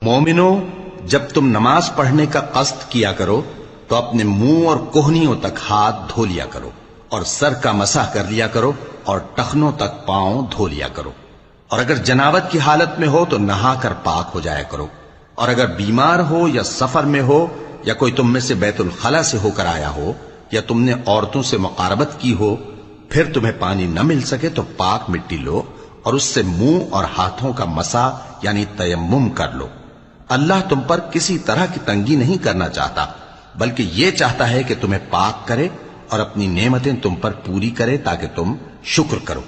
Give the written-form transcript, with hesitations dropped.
मोमिनो, जब तुम नमाज पढ़ने का कस्द किया करो तो अपने मुंह और कोहनियों तक हाथ धो लिया करो और सर का मसाह कर लिया करो और टखनों तक पांव धो लिया करो। और अगर जनाबत की हालत में हो तो नहाकर पाक हो जाया करो। और अगर बीमार हो या सफर में हो या कोई तुम में से बैतुल खला से होकर आया हो या तुमने औरतों से मुकारबत की हो, फिर तुम्हें पानी न मिल सके तो पाक मिट्टी लो और उससे मुंह और हाथों का मसा यानी तयम्मुम कर लो। अल्लाह तुम पर किसी तरह की तंगी नहीं करना चाहता, बल्कि यह चाहता है कि तुम्हें पाक करे और अपनी नेमतें तुम पर पूरी करे ताकि तुम शुक्र करो।